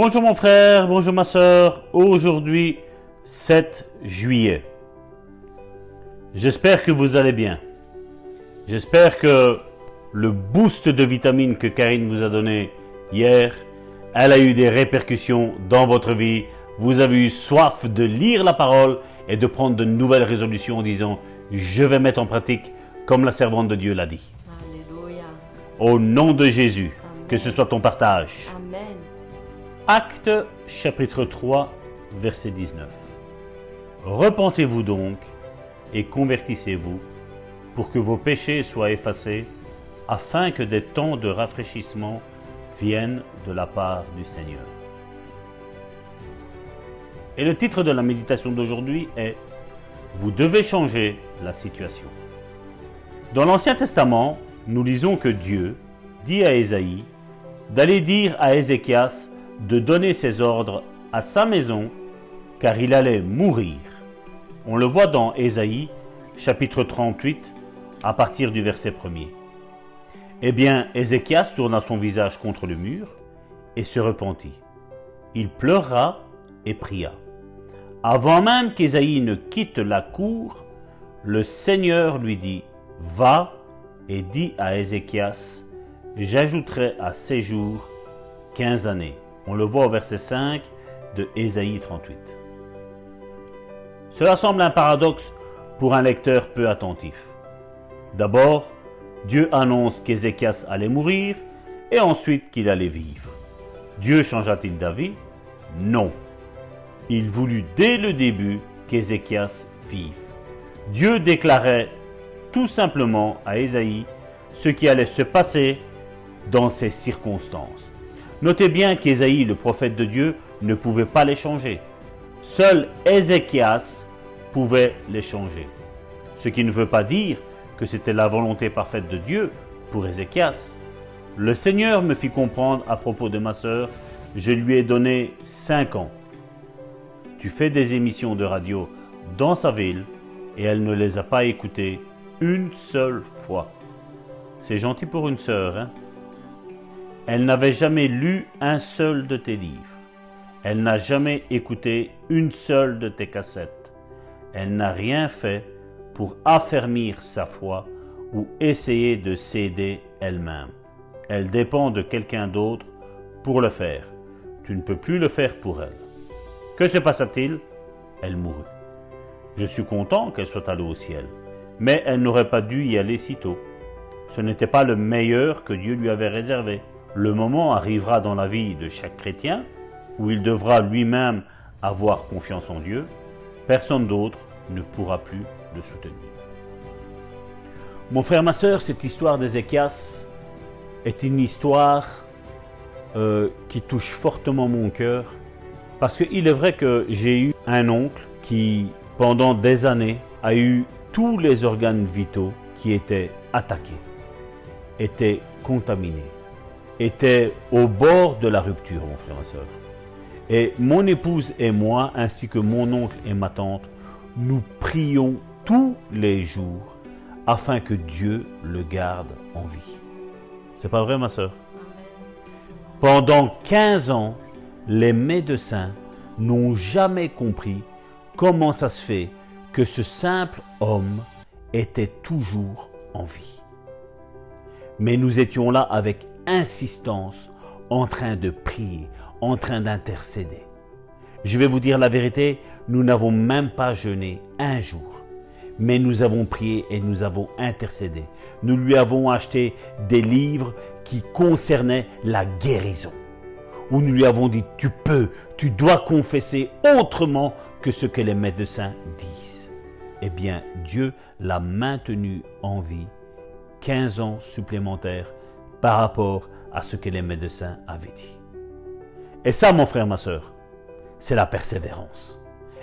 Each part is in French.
Bonjour mon frère, bonjour ma soeur. Aujourd'hui, 7 juillet. J'espère que vous allez bien. J'espère que le boost de vitamines que Karine vous a donné hier, elle a eu des répercussions dans votre vie. Vous avez eu soif de lire la parole et de prendre de nouvelles résolutions en disant « Je vais mettre en pratique comme la servante de Dieu l'a dit. » Alléluia. Au nom de Jésus, Amen. que ce soit ton partage. Amen. Actes chapitre 3, verset 19. Repentez-vous donc et convertissez-vous pour que vos péchés soient effacés, afin que des temps de rafraîchissement viennent de la part du Seigneur. Et le titre de la méditation d'aujourd'hui est « Vous devez changer la situation ». Dans l'Ancien Testament, nous lisons que Dieu dit à Ésaïe d'aller dire à Ézéchias de donner ses ordres à sa maison, car il allait mourir. On le voit dans Ésaïe, chapitre 38, à partir du verset 1er. Eh bien, Ézéchias tourna son visage contre le mur et se repentit. Il pleura et pria. Avant même qu'Ésaïe ne quitte la cour, le Seigneur lui dit « Va et dis à Ézéchias, j'ajouterai à ses jours 15 années. » On le voit au verset 5 de Ésaïe 38. Cela semble un paradoxe pour un lecteur peu attentif. D'abord, Dieu annonce qu'Ézéchias allait mourir et ensuite qu'il allait vivre. Dieu changea-t-il d'avis? Non. Il voulut dès le début qu'Ézéchias vive. Dieu déclarait tout simplement à Ésaïe ce qui allait se passer dans ces circonstances. Notez bien qu'Ésaïe, le prophète de Dieu, ne pouvait pas les changer. Seul Ézéchias pouvait les changer. Ce qui ne veut pas dire que c'était la volonté parfaite de Dieu pour Ézéchias. Le Seigneur me fit comprendre à propos de ma sœur, je lui ai donné 5 ans. Tu fais des émissions de radio dans sa ville et elle ne les a pas écoutées une seule fois. C'est gentil pour une sœur, hein? Elle n'avait jamais lu un seul de tes livres. Elle n'a jamais écouté une seule de tes cassettes. Elle n'a rien fait pour affermir sa foi ou essayer de s'aider elle-même. Elle dépend de quelqu'un d'autre pour le faire. Tu ne peux plus le faire pour elle. Que se passa-t-il? Elle mourut. Je suis content qu'elle soit allée au ciel, mais elle n'aurait pas dû y aller si tôt. Ce n'était pas le meilleur que Dieu lui avait réservé. Le moment arrivera dans la vie de chaque chrétien où il devra lui-même avoir confiance en Dieu. Personne d'autre ne pourra plus le soutenir. Mon frère, ma soeur, cette histoire d'Ézéchias est une histoire qui touche fortement mon cœur parce qu'il est vrai que j'ai eu un oncle qui, pendant des années, a eu tous les organes vitaux qui étaient attaqués, étaient contaminés, était au bord de la rupture, mon frère et ma soeur. Et mon épouse et moi, ainsi que mon oncle et ma tante, nous prions tous les jours afin que Dieu le garde en vie. C'est pas vrai, ma soeur? Pendant 15 ans, les médecins n'ont jamais compris comment ça se fait que ce simple homme était toujours en vie. Mais nous étions là avec insistance, en train de prier, en train d'intercéder. Je vais vous dire la vérité, nous n'avons même pas jeûné un jour, mais nous avons prié et nous avons intercédé. Nous lui avons acheté des livres qui concernaient la guérison, où nous lui avons dit, tu dois confesser autrement que ce que les médecins disent. Eh bien, Dieu l'a maintenu en vie 15 ans supplémentaires par rapport à ce que les médecins avaient dit. Et ça, mon frère, ma soeur, c'est la persévérance.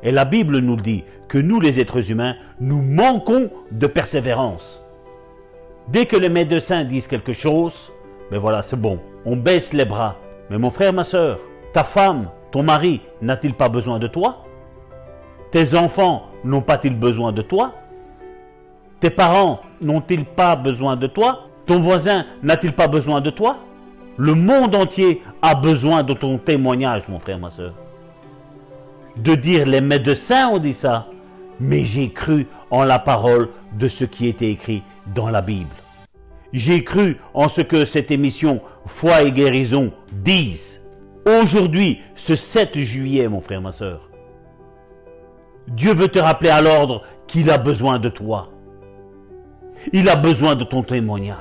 Et la Bible nous dit que nous, les êtres humains, nous manquons de persévérance. Dès que les médecins disent quelque chose, ben voilà, c'est bon, on baisse les bras. Mais mon frère, ma soeur, ta femme, ton mari, n'a-t-il pas besoin de toi? Tes enfants n'ont pas-ils besoin de toi? Tes parents n'ont-ils pas besoin de toi? Ton voisin n'a-t-il pas besoin de toi? Le monde entier a besoin de ton témoignage, mon frère, ma soeur. De dire, les médecins ont dit ça, mais j'ai cru en la parole de ce qui était écrit dans la Bible. J'ai cru en ce que cette émission Foi et guérison dise. Aujourd'hui, ce 7 juillet, mon frère, ma soeur, Dieu veut te rappeler à l'ordre qu'il a besoin de toi. Il a besoin de ton témoignage.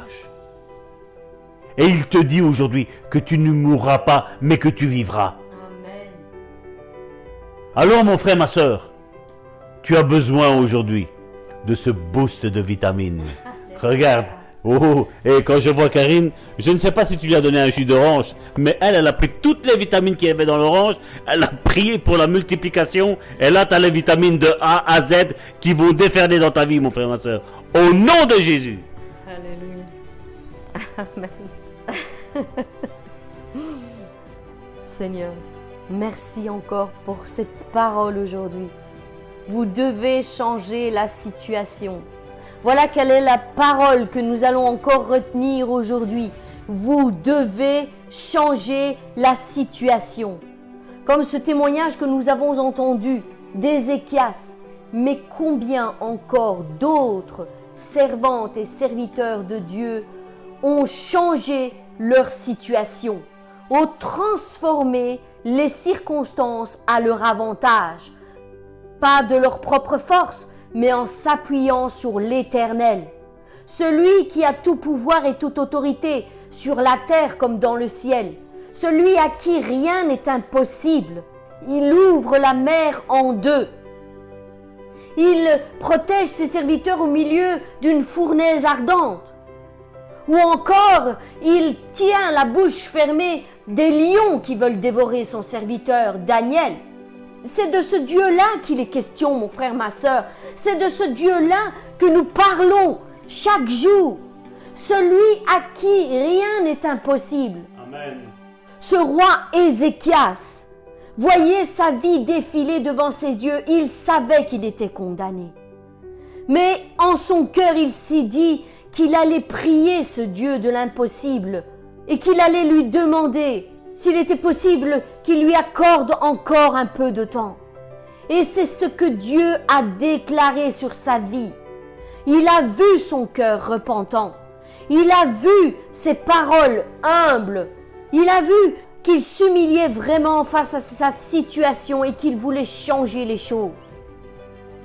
Et il te dit aujourd'hui que tu ne mourras pas, mais que tu vivras. Amen. Alors, mon frère, ma soeur, tu as besoin aujourd'hui de ce boost de vitamines. Regarde. Oh, et quand je vois Karine, je ne sais pas si tu lui as donné un jus d'orange, mais elle a pris toutes les vitamines qu'il y avait dans l'orange, elle a prié pour la multiplication, et là tu as les vitamines de A à Z qui vont déferler dans ta vie, mon frère, ma soeur. Au nom de Jésus. Alléluia. Amen. Seigneur, merci encore pour cette parole aujourd'hui. Vous devez changer la situation. Voilà quelle est la parole que nous allons encore retenir aujourd'hui. Vous devez changer la situation. Comme ce témoignage que nous avons entendu d'Ézéchias, mais combien encore d'autres servantes et serviteurs de Dieu ont changé leur situation, ont transformé les circonstances à leur avantage, pas de leur propre force, mais en s'appuyant sur l'Éternel, celui qui a tout pouvoir et toute autorité sur la terre comme dans le ciel, celui à qui rien n'est impossible. Il ouvre la mer en deux. Il protège ses serviteurs au milieu d'une fournaise ardente. Ou encore, il tient la bouche fermée des lions qui veulent dévorer son serviteur Daniel. C'est de ce Dieu-là qu'il est question, mon frère, ma sœur. C'est de ce Dieu-là que nous parlons chaque jour. Celui à qui rien n'est impossible. Amen. Ce roi Ézéchias voyait sa vie défiler devant ses yeux. Il savait qu'il était condamné. Mais en son cœur, il s'est dit qu'il allait prier ce Dieu de l'impossible et qu'il allait lui demander s'il était possible qu'il lui accorde encore un peu de temps. Et c'est ce que Dieu a déclaré sur sa vie. Il a vu son cœur repentant. Il a vu ses paroles humbles. Il a vu qu'il s'humiliait vraiment face à sa situation et qu'il voulait changer les choses.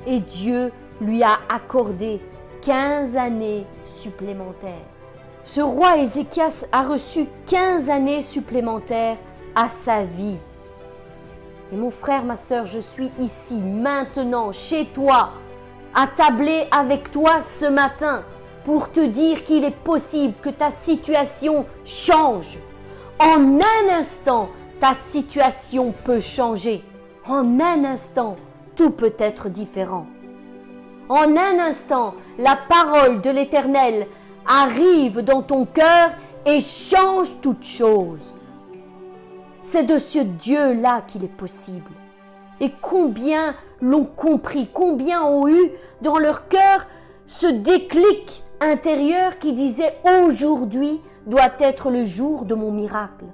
Et Dieu lui a accordé 15 années supplémentaires. Ce roi Ézéchias a reçu 15 années supplémentaires à sa vie. Et mon frère, ma sœur, je suis ici, maintenant, chez toi, attablé avec toi ce matin pour te dire qu'il est possible que ta situation change. En un instant, ta situation peut changer. En un instant, tout peut être différent. En un instant, la parole de l'Éternel arrive dans ton cœur et change toute chose. C'est de ce Dieu-là qu'il est possible. Et combien l'ont compris, combien ont eu dans leur cœur ce déclic intérieur qui disait « Aujourd'hui doit être le jour de mon miracle ».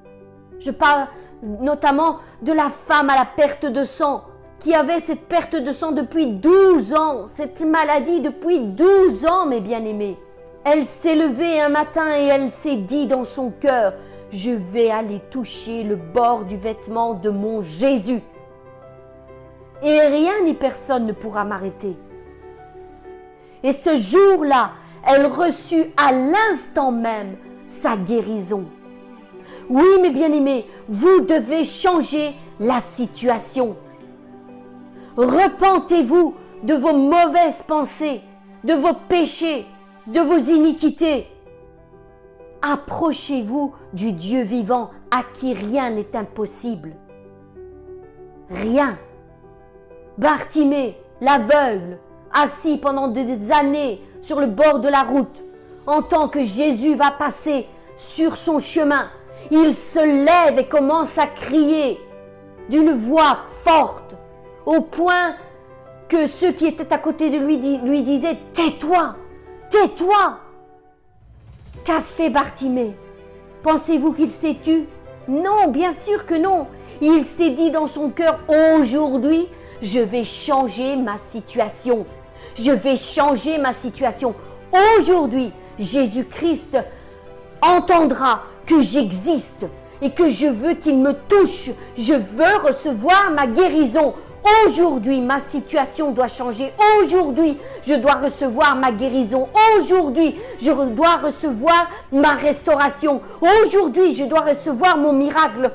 Je parle notamment de la femme à la perte de sang, qui avait cette perte de sang depuis 12 ans, cette maladie depuis 12 ans, mes bien-aimés. Elle s'est levée un matin et elle s'est dit dans son cœur, « Je vais aller toucher le bord du vêtement de mon Jésus. Et rien ni personne ne pourra m'arrêter. » Et ce jour-là, elle reçut à l'instant même sa guérison. Oui, mes bien-aimés, vous devez changer la situation. Repentez-vous de vos mauvaises pensées, de vos péchés, de vos iniquités. Approchez-vous du Dieu vivant à qui rien n'est impossible. Rien. Bartimée, l'aveugle, assis pendant des années sur le bord de la route, entend que Jésus va passer sur son chemin. Il se lève et commence à crier d'une voix forte, au point que ceux qui étaient à côté de lui disaient « Tais-toi, tais-toi !» Qu'a fait Bartimée? Pensez-vous qu'il s'est tu? Non, bien sûr que non. Il s'est dit dans son cœur, aujourd'hui, je vais changer ma situation. Je vais changer ma situation. Aujourd'hui, Jésus-Christ entendra que j'existe et que je veux qu'il me touche. Je veux recevoir ma guérison. Aujourd'hui, ma situation doit changer. Aujourd'hui, je dois recevoir ma guérison. Aujourd'hui, je dois recevoir ma restauration. Aujourd'hui, je dois recevoir mon miracle.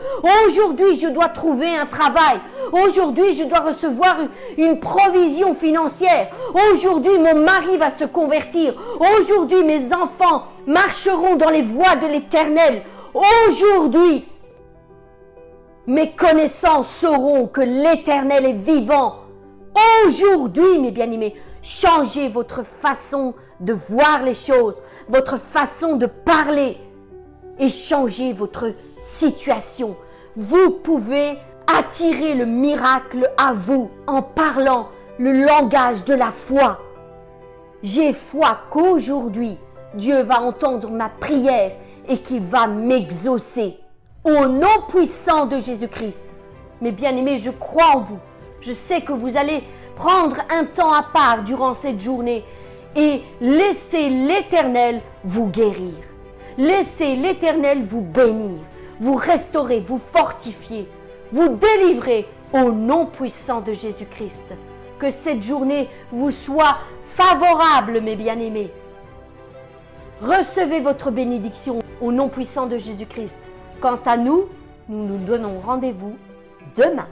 Aujourd'hui, je dois trouver un travail. Aujourd'hui, je dois recevoir une provision financière. Aujourd'hui, mon mari va se convertir. Aujourd'hui, mes enfants marcheront dans les voies de l'Éternel. Aujourd'hui, mes connaissances sauront que l'Éternel est vivant. Aujourd'hui, mes bien-aimés, changez votre façon de voir les choses, votre façon de parler et changez votre situation. Vous pouvez attirer le miracle à vous en parlant le langage de la foi. J'ai foi qu'aujourd'hui, Dieu va entendre ma prière et qu'il va m'exaucer. Au nom puissant de Jésus-Christ. Mes bien-aimés, je crois en vous. Je sais que vous allez prendre un temps à part durant cette journée et laisser l'Éternel vous guérir. Laissez l'Éternel vous bénir, vous restaurer, vous fortifier, vous délivrer au nom puissant de Jésus-Christ. Que cette journée vous soit favorable, mes bien-aimés. Recevez votre bénédiction au nom puissant de Jésus-Christ. Quant à nous, nous nous donnons rendez-vous demain.